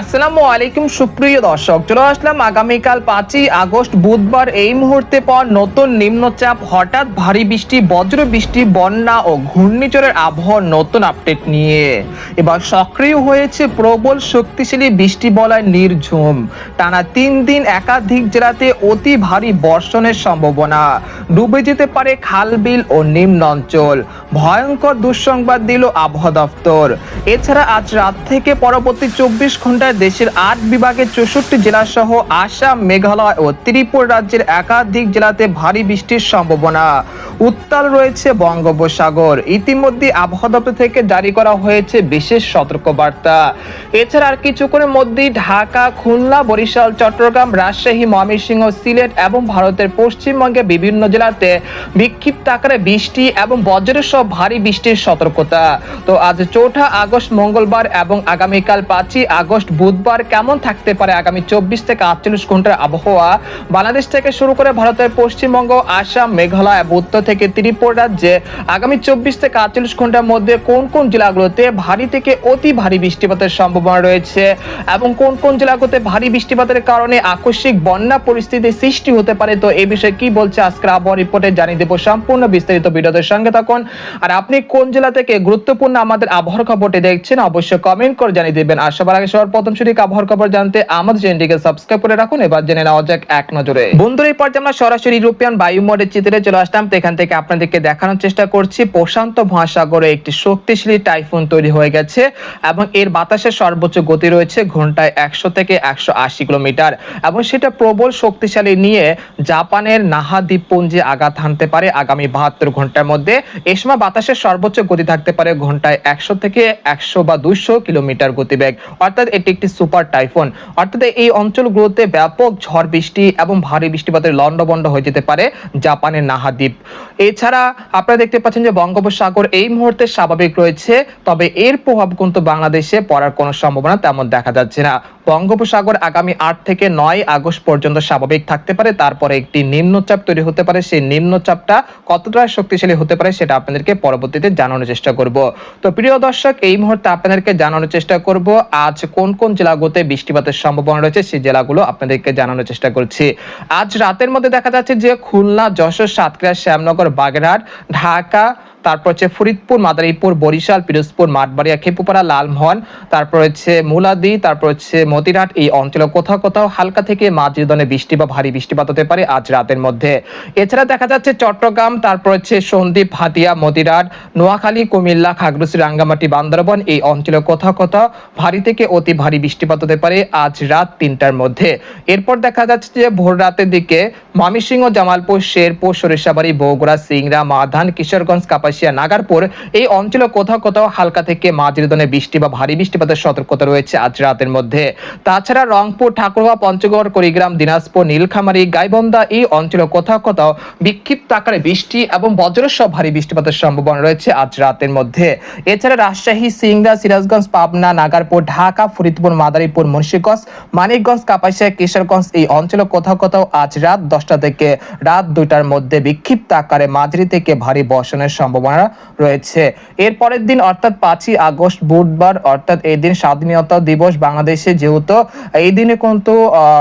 আসসালামু আলাইকুম সুপ্রিয় দর্শক, চলে আসলাম আগামীকাল 5ই আগস্ট বুধবার এই মুহূর্তে পাওয়া নতুন নিম্নচাপ, হঠাৎ ভারী বৃষ্টি, বজ্র বৃষ্টি, বন্যা ও ঘূর্ণিঝড়ের আবহাওয়ার নতুন আপডেট নিয়ে। এবার সক্রিয় হয়েছে প্রবল শক্তিশালী বৃষ্টি বলয় নির্ঝুম। টানা 3 দিন একাধিক জেলাতে অতি ভারী বর্ষণের সম্ভাবনা, ডুবে যেতে পারে খাল বিল ও নিম্ন অঞ্চল, ভয়ঙ্কর দুঃসংবাদ দিল আবহাওয়া দপ্তর। এছাড়া আজ রাত থেকে পরবর্তী 24 ঘন্টায় দেশের 8 বিভাগের 64 জেলা সহ আসাম, মেঘালয় ও ত্রিপুরা রাজ্যের একাধিক জেলাতে ভারী বৃষ্টির সম্ভাবনা। উত্তাল রয়েছে বঙ্গোপসাগর। ইতিমধ্যে আবহাওয়া দপ্তর থেকে জারি করা হয়েছে বিশেষ সতর্কবার্তা। এছাড়া আর কিছুক্ষণের মধ্যেই ঢাকা, খুলনা, বরিশাল, চট্টগ্রাম, রাজশাহী, ময়মনসিংহ, সিলেট এবং ভারতের পশ্চিমবঙ্গের বিভিন্ন জেলাতে বিক্ষিপ্ত আকারে বৃষ্টি এবং বজ্রের সহ ভারী বৃষ্টির সতর্কতা। তো আজ 4 আগস্ট মঙ্গলবার এবং আগামীকাল 5ই আগস্ট বুধবার কেমন থাকতে পারে আগামী 24 থেকে 48 ঘন্টার আবহাওয়া বাংলাদেশ থেকে শুরু করে ভারতের পশ্চিমবঙ্গ, আসাম, মেঘালয় এবং উত্তর থেকে ত্রিপুরা রাজ্যে আগামী 24 থেকে 48 ঘন্টার মধ্যে কোন কোন জেলাগুলোতে ভারী থেকে অতি ভারী বৃষ্টিপাতের সম্ভাবনা রয়েছে এবং কোন কোন জেলাগুলোতে ভারী বৃষ্টিপাতের কারণে আকস্মিক বন্যা পরিস্থিতি সৃষ্টি হতে পারে। তো এই বিষয়ে কি বলছে আজকের আবহাওয়া রিপোর্টে জানিয়ে দেব সম্পূর্ণ বিস্তারিত। ভিডিওদের সঙ্গে থাকুন। আর আপনি কোন জেলা থেকে গুরুত্বপূর্ণ আমাদের আবহাওয়ার খবরটি দেখছেন অবশ্যই কমেন্ট করে জানিয়ে দিবেন। আর সবার আগে সবার প্রথম সঠিক আবহাওয়ার খবর জানতে আমাদের চ্যানেলটিকে সাবস্ক্রাইব করে রাখুন। এবার জেনে নেওয়া যাক এক নজরে। বন্ধুরা, এই পর্যায়ে আমরা সরাসরি ইউরোপিয়ান বায়ু মোডের চিত্রে চলে আসলাম। তো এখান থেকে আপনাদেরকে দেখানোর চেষ্টা করছি প্রশান্ত মহাসাগরে একটি শক্তিশালী টাইফুন তৈরি হয়ে গেছে এবং এর বাতাসের সর্বোচ্চ গতি রয়েছে ঘন্টায় 100 থেকে 180 কিলোমিটার এবং সেটা প্রবল শক্তিশালী নিয়ে জাপানের নাহা দ্বীপপুঞ্জে আঘাত হানতে পারে আগামী 72 ঘন্টার মধ্যে। এই সময় বাতাসের সর্বোচ্চ গতি থাকতে পারে ঘন্টায় 100 থেকে 100 বা 200 কিলোমিটার গতিবেগ, অর্থাৎ এটি একটি সুপার টাইফুন। অর্থাৎ এই অঞ্চলগুলোতে ব্যাপক ঝড় বৃষ্টি এবং ভারী বৃষ্টিপাতের লন্ডভন্ড হয়ে যেতে পারে জাপানের নাহা দ্বীপ। এছাড়া আপনারা দেখতে পাচ্ছেন যে বঙ্গোপসাগর এই মুহূর্তে স্বাভাবিক রয়েছে, তবে এর প্রভাব কিন্তু বাংলাদেশে পড়ার কোনো সম্ভাবনা তেমন দেখা যাচ্ছে না। বঙ্গোপসাগর আগামী 8 থেকে 9 আগস্ট পর্যন্ত স্বাভাবিক থাকতে পারে, তারপরে একটি নিম্নচাপ তৈরি হতে পারে। সেই নিম্নচাপটা কতটা শক্তিশালী হতে পারে সেটা আপনাদেরকে পরবর্তীতে জানানোর চেষ্টা করব। তো প্রিয় দর্শক, এই মুহূর্তে আপনাদেরকে জানানোর চেষ্টা করব আজ কোন কোন জেলাগুলোতে বৃষ্টিপাতের সম্ভাবনা রয়েছে, সেই জেলাগুলো আপনাদেরকে জানানোর চেষ্টা করছি। আজ রাতের মধ্যে দেখা যাচ্ছে যে খুলনা, যশোর, সাতক্ষীরা, শ্যামনগর, বাগেরহাট, ঢাকা, তারপর হচ্ছে ফরিদপুর, মাদারীপুর, বরিশাল, পিরোজপুর, মাঠবাড়িয়া, খেপুপাড়া, লালমোহন, তারপর হচ্ছে মুলাদি, তারপর হচ্ছে মতিরাট, এই অঞ্চলে কোথাও কোথাও হালকা থেকে মাঝারি ধরনের বৃষ্টি বা ভারী বৃষ্টিপাত হতে পারে আজ রাতের মধ্যে। এছাড়া দেখা যাচ্ছে চট্টগ্রাম, তারপর হচ্ছে সন্দ্বীপ, হাতিয়া, মতিরাট, নোয়াখালী, কুমিল্লা, খাগড়াছড়ি, রাঙ্গামাটি, বান্দরবান, এই অঞ্চলে কোথাও কোথাও ভারী থেকে অতি ভারী বৃষ্টিপাত হতে পারে আজ রাত 3টার মধ্যে। এরপর দেখা যাচ্ছে যে ভোর রাতের দিকে ময়মনসিংহ, জামালপুর, শেরপুর, সরিষাবাড়ি, বগুড়া, সিংড়া, মাধান, কিশোরগঞ্জ, কাপাসিয়া, নাগারপুর, এই অঞ্চলে কোথাও কোথাও হালকা থেকে মাঝারি ধরনের বৃষ্টি বা ভারী বৃষ্টিপাতের সতর্কতা রয়েছে আজ রাতের মধ্যে। তাছাড়া রংপুর, ঠাকুরগাঁও, পঞ্চগড়, কুড়িগ্রাম, দিনাজপুর, নীলখামারী, গাইবান্ধা, এই অঞ্চলে কোথাও কোথাও বিক্ষিপ্ত আকারে বৃষ্টি এবং বজ্রের সহ ভারী বৃষ্টিপাতের সম্ভাবনা রয়েছে আজ রাতের মধ্যে। এছাড়া রাজশাহী, সিংড়া, সিরাজগঞ্জ, পাবনা, নাগারপুর, ঢাকা, ফরিদপুর, মাদারীপুর, মুন্সিগঞ্জ, মানিকগঞ্জ, কাপাসিয়া, কিশোরগঞ্জ, এই অঞ্চলে কোথাও কোথাও আজ রাত 10টা থেকে রাত 2টার মধ্যে বিক্ষিপ্ত আকারে মাঝারি থেকে ভারী বর্ষণের সম্ভাবনা রয়েছে। এর পরের দিন অর্থাৎ 5ই আগস্ট বুধবার, অর্থাৎ এই দিন স্বাধীনতা দিবস বাংলাদেশে, যেহেতু এই দিনে কিন্তু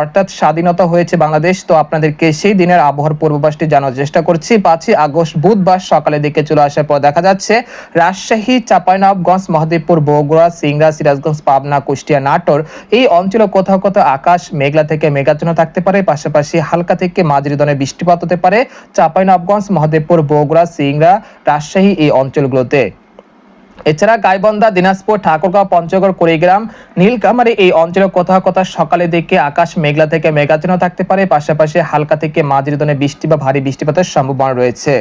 অর্থাৎ স্বাধীনতা হয়েছে বাংলাদেশ, তো আপনাদেরকে সেই দিনের আবহাওয়ার পূর্বাভাসটি জানার চেষ্টা করছি। 5ই আগস্ট বুধবার সকালের দিকে চলে আসার পর দেখা যাচ্ছে রাজশাহী, চাঁপাইনবাবগঞ্জ, মহদেবপুর, বগুড়া, সিংড়া, সিরাজগঞ্জ, পাবনা, কুষ্টিয়া, নাটোর, এই অঞ্চলে কোথাও কোথাও আকাশ মেঘলা থেকে মেঘাচ্ছন্ন থাকতে পারে, পাশাপাশি হালকা থেকে মাঝারি ধরনের বৃষ্টিপাত হতে পারে চাঁপাইনবাবগঞ্জ, মহদেবপুর, বগুড়া, সিংড়া, রাজশাহী, এই অঞ্চলগুলোতে। এছাড়া গাইবান্ধা, দিনাজপুর, ঠাকুরগাঁও, পঞ্চগড়, কুড়িগ্রাম, নীলকামারী, এই অঞ্চলে কোথাও কোথাও সকালের দিকে আকাশ মেঘলা থেকে মেঘাচ্ছন্ন থাকতে পারে, পাশাপাশি হালকা থেকে মাঝারি ধরনের বৃষ্টি বা ভারী বৃষ্টিপাতের সম্ভাবনা রয়েছে।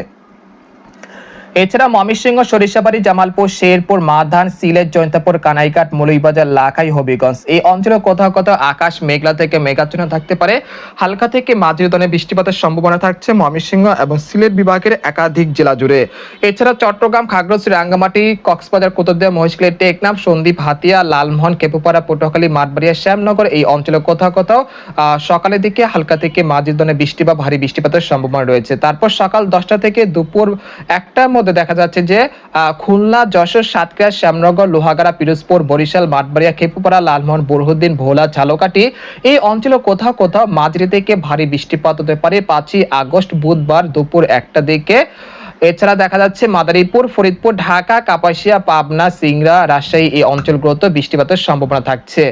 এছাড়া ময়মনসিংহ, সরিষাবাড়ি, জামালপুর, শেরপুর, মাধান, সিলেট, জয়ন্তাপুর, কানাইঘাট, মৌলভীবাজার, লাখাই, হবিগঞ্জ, এই অঞ্চলে কোথাও কোথাও আকাশ মেঘলা থেকে মেঘাচ্ছন্ন থাকতে পারে, হালকা থেকে মাঝারি ধরনের বৃষ্টিপাতের সম্ভাবনা থাকছে ময়মনসিংহ এবং সিলেট বিভাগের একাধিক জেলা জুড়ে। এছাড়া চট্টগ্রাম, খাগড়াছড়ি, রাঙ্গামাটি, কক্সবাজার, কুতুবদিয়া, মহেশখালী, টেকনাফ, সন্দ্বীপ, হাতিয়া, লালমোহন, খেপুপাড়া, পটুয়াখালী, মাঠবাড়িয়া, শ্যামনগর, এই অঞ্চলে কোথাও কোথাও সকালের দিকে হালকা থেকে মাঝারি ধরনের বৃষ্টি বা ভারী বৃষ্টিপাতের সম্ভাবনা রয়েছে। তারপর সকাল 10টা থেকে দুপুর 1টার মধ্যে দেখা যাচ্ছে যে খুলনা, যশোর, সাতক্ষীরা, শ্যামনগর, লোহাগাড়া, পিরোজপুর, বরিশাল, মাঠবাড়িয়া, খেপুপাড়া, লালমোহন, বুরহুদ্দিন, ভোলা, ঝালকাঠি এই অঞ্চলে কোথাও কোথাও মাঝারি থেকে ভারী বৃষ্টিপাত হতে পারে 5ই আগস্ট বুধবার দুপুর 1টা দিকে। এছাড়া দেখা যাচ্ছে মাদারীপুর, ফরিদপুর, ঢাকা, কাপাসিয়া, পাবনা, সিংড়া, রাজশাহী এই অঞ্চলগুলোতে বৃষ্টিপাতের সম্ভাবনা থাকছে।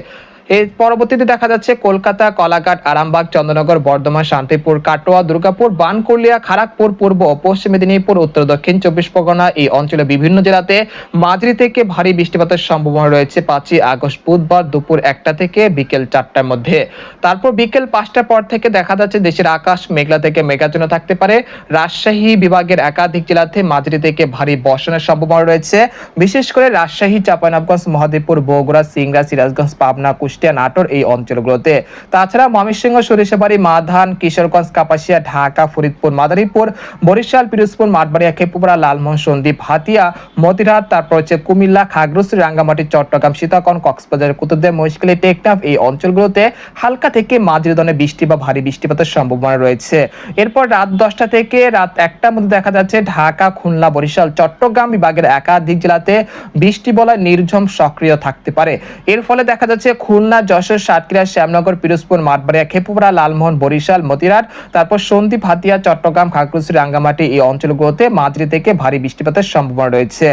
এর পরবর্তীতে দেখা যাচ্ছে কলকাতা, কলাঘাট, আরামবাগ, চন্দ্রনগর, বর্ধমান, শান্তিপুর, কাটোয়া, দুর্গাপুর, বানকুলিয়া, খড়গপুর, পূর্ব ও পশ্চিম মেদিনীপুর, উত্তর দক্ষিণ 24 পরগনা এই অঞ্চলে বিভিন্ন জেলাতে মাঝারি থেকে ভারী বৃষ্টিপাতের সম্ভাবনা রয়েছে 5ই আগস্ট বুধবার দুপুর 1টা থেকে বিকেল 4টার মধ্যে। তারপর বিকেল 5টার পর থেকে দেখা যাচ্ছে দেশের আকাশ মেঘলা থেকে মেঘাচ্ছন্ন থাকতে পারে। রাজশাহী বিভাগের একাধিক জেলাতে মাঝারি থেকে ভারী বর্ষণের সম্ভাবনা রয়েছে, বিশেষ করে রাজশাহী, চাঁপাইনবাবগঞ্জ, মহাদেবপুর, বগুড়া, সিংড়া, সিরাজগঞ্জ, পাবনা, কুষ্টিয়া, নাটোর এই অঞ্চলগুলোতে। তাছাড়া ময়মনসিংহ, সরিষাবাড়ি, মাধান, কিশোরগঞ্জ, কাপাসিয়া, ঢাকা, ফরিদপুর, মাদারীপুর, বরিশাল, পিরোজপুর, মাঠবাড়িয়া, খেপুপাড়া, লালমোহন, সন্দ্বীপ, হাতিয়া, মতিরহাট, তারপর হচ্ছে কুমিল্লা, খাগড়াছড়ি, রাঙ্গামাটি, চট্টগ্রাম, সীতাকুণ্ড, কক্সবাজার, কুতুবদিয়া, মহেশখালী, টেকনাফ এই অঞ্চলগুলোতে হালকা থেকে মাঝারি ধরনের বৃষ্টি বা ভারী বৃষ্টিপাতের সম্ভাবনা রয়েছে। এরপর রাত 10টা থেকে রাত 1টার মধ্যে দেখা যাচ্ছে ঢাকা, খুলনা, বরিশাল, চট্টগ্রাম বিভাগের একাধিক জেলাতে বৃষ্টি বলয় নির্ঝুম সক্রিয় থাকতে পারে। এর ফলে দেখা যাচ্ছে খুলনা, যশোর, সাতক্ষীরা, শ্যামনগর, পিরোজপুর, মাঠবাড়িয়া, খেপুপাড়া, লালমোহন, বরিশাল, মতিরাট, তারপর সন্দ্বীপ, হাতিয়া, চট্টগ্রাম, খাগড়াছড়ি, রাঙ্গামাটি এই অঞ্চলগুলোতে মাঝারি থেকে ভারী বৃষ্টিপাতের সম্ভাবনা রয়েছে।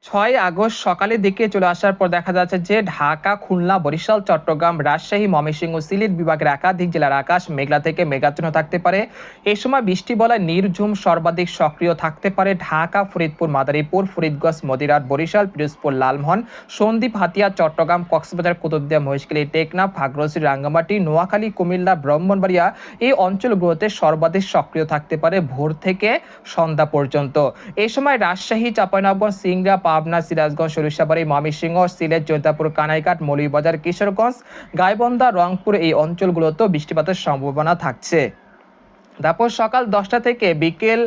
6 আগস্ট সকালের দিকে চলে আসার পর দেখা যাচ্ছে যে ঢাকা, খুলনা, বরিশাল, চট্টগ্রাম, রাজশাহী, ময়মনসিংহ, সিলেট বিভাগের একাধিক জেলার আকাশ মেঘলা থেকে মেঘাচ্ছন্ন থাকতে পারে। এই সময় বৃষ্টি বলয় নির্ঝুম সর্বাধিক সক্রিয় থাকতে পারে ঢাকা, ফরিদপুর, মাদারীপুর, ফরিদগঞ্জ, মতিরাট, বরিশাল, পিরোজপুর, লালমোহন, সন্দ্বীপ, হাতিয়া, চট্টগ্রাম, কক্সবাজার, কুতুবদিয়া, মহেশখালী, টেকনাফ, খাগড়াছড়ি, রাঙ্গামাটি, নোয়াখালী, কুমিল্লা, ব্রাহ্মণবাড়িয়া এই অঞ্চলগুলোতে সর্বাধিক সক্রিয় থাকতে পারে ভোর থেকে সন্ধ্যা পর্যন্ত। এই সময় রাজশাহী, চাঁপাইনবাবগঞ্জ, সিংড়া, পাবনা, সিরাজগঞ্জ, সরিষাবাড়ি, ময়মনসিংহ, সিলেট, জৈন্তাপুর, কানাইঘাট, মৌলভীবাজার, কিশোরগঞ্জ, গাইবান্ধা, রংপুর এই অঞ্চলগুলোতেও বৃষ্টিপাতের সম্ভাবনা থাকছে। তারপর সকাল 10টা থেকে বিকেল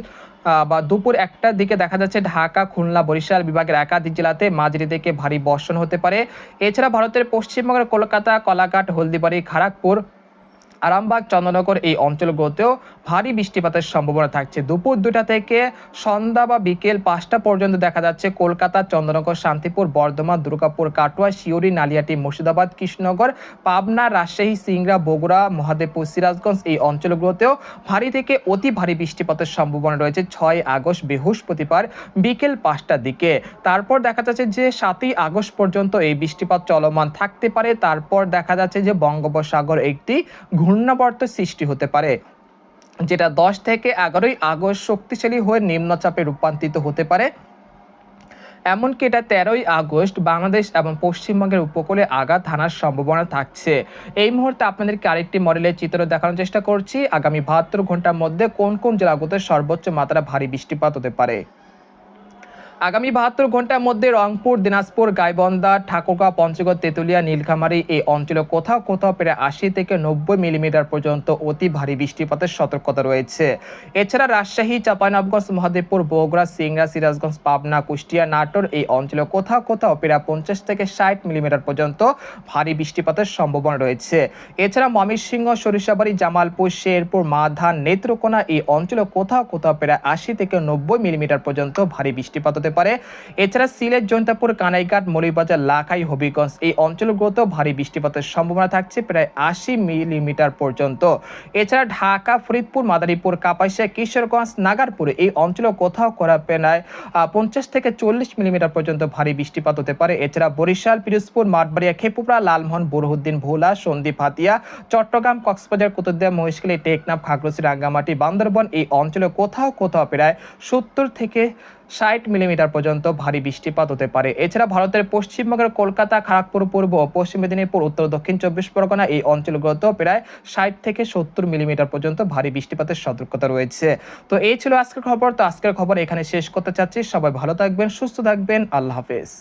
বা দুপুর 1টার দিকে দেখা যাচ্ছে ঢাকা, খুলনা, বরিশাল বিভাগের একাধিক জেলাতে মাঝারি থেকে ভারী বর্ষণ হতে পারে। এছাড়া ভারতের পশ্চিমবঙ্গের কলকাতা, কলাঘাট, হলদিবাড়ি, খড়গপুর, আরামবাগ, চন্দ্রনগর এই অঞ্চলগুলোতেও ভারী বৃষ্টিপাতের সম্ভাবনা থাকছে। দুপুর 2টা থেকে সন্ধ্যা বা বিকেল 5টা পর্যন্ত দেখা যাচ্ছে কলকাতা, চন্দ্রনগর, শান্তিপুর, বর্ধমান, দুর্গাপুর, কাটোয়া, শিউরি, নালিয়াটি, মুর্শিদাবাদ, কৃষ্ণনগর, পাবনা, রাজশাহী, সিংড়া, বগুড়া, মহাদেবপুর, সিরাজগঞ্জ এই অঞ্চলগুলোতেও ভারী থেকে অতি ভারী বৃষ্টিপাতের সম্ভাবনা রয়েছে 6 আগস্ট বৃহস্পতিবার বিকেল 5টার দিকে। তারপর দেখা যাচ্ছে যে 7ই আগস্ট পর্যন্ত এই বৃষ্টিপাত চলমান থাকতে পারে। তারপর দেখা যাচ্ছে যে বঙ্গোপসাগর একটি ঘূর্ণাবর্ত সৃষ্টি হতে পারে, যেটা 10 থেকে 11ই আগস্ট শক্তিশালী হয়ে নিম্নচাপে রূপান্তরিত হতে পারে। এমনকি এটা 13ই আগস্ট বাংলাদেশ এবং পশ্চিমবঙ্গের উপকূলে আঘাত হানার সম্ভাবনা থাকছে। এই মুহূর্তে আপনাদেরকে আরেকটি মডেলের চিত্র দেখানোর চেষ্টা করছি আগামী 72 ঘন্টার মধ্যে কোন কোন জেলাগুলোতে সর্বোচ্চ মাত্রা ভারী বৃষ্টিপাত হতে পারে। আগামী 72 ঘন্টার মধ্যে রংপুর, দিনাজপুর, গাইবান্ধা, ঠাকুরগাঁও, পঞ্চগড়, তেঁতুলিয়া, নীলফামারী এই অঞ্চলে কোথাও কোথাও প্রায় 80 থেকে 90 মিলিমিটার পর্যন্ত অতি ভারী বৃষ্টিপাতের সতর্কতা রয়েছে। এছাড়া রাজশাহী, চাঁপাইনবাবগঞ্জ, মহাদেবপুর, বগুড়া, সিংড়া, সিরাজগঞ্জ, পাবনা, কুষ্টিয়া, নাটোর এই অঞ্চলে কোথাও কোথাও প্রায় 50 থেকে 60 মিলিমিটার পর্যন্ত ভারী বৃষ্টিপাতের সম্ভাবনা রয়েছে। এছাড়া ময়মনসিংহ, সরিষাবাড়ি, জামালপুর, শেরপুর, মাধান, নেত্রকোনা এই অঞ্চলে কোথাও কোথাও প্রায় 80 থেকে 90 মিলিমিটার পর্যন্ত ভারী বৃষ্টিপাত হতে পারে। এছাড়া সিলেট, জৈন্তাপুর, কানাইঘাট, মৌলভীবাজার, লাখাই, হবিগঞ্জ এই অঞ্চলগুলোতেও ভারী বৃষ্টিপাতের সম্ভাবনা থাকছে প্রায় 80 মিলিমিটার পর্যন্ত। এছাড়া ঢাকা, ফরিদপুর, মাদারীপুর, কাপাসিয়া, কিশোরগঞ্জ, নাগারপুর এই অঞ্চলে কোথাও প্রায় 50 থেকে 40 মিলিমিটার পর্যন্ত ভারী বৃষ্টিপাত হতে পারে। এছাড়া বরিশাল, পিরোজপুর, মাঠবাড়িয়া, খেপুপাড়া, লালমোহন, বুরহুদ্দিন, ভোলা, সন্দ্বীপ, হাতিয়া, চট্টগ্রাম, কক্সবাজার, কুতুবদিয়া, মহেশখালী, টেকনাফ, খাগড়াছড়ি, রাঙ্গামাটি, বান্দরবান এই অঞ্চলে কোথাও কোথাও প্রায় 70 থেকে 60 মিলিমিটার পর্যন্ত ভারী বৃষ্টিপাত হতে পারে। এছাড়া ভারতের পশ্চিমবঙ্গের কলকাতা, খড়গপুর, পূর্ব ও পশ্চিম মেদিনীপুর, উত্তর দক্ষিণ 24 পরগনা এই অঞ্চলগুলোতেও প্রায় 60 থেকে 70 মিলিমিটার পর্যন্ত ভারী বৃষ্টিপাতের সতর্কতা রয়েছে। তো এই ছিল আজকের খবর। তো আজকের খবর এখানে শেষ করতে চাচ্ছি। সবাই ভালো থাকবেন, সুস্থ থাকবেন। আল্লাহ হাফেজ।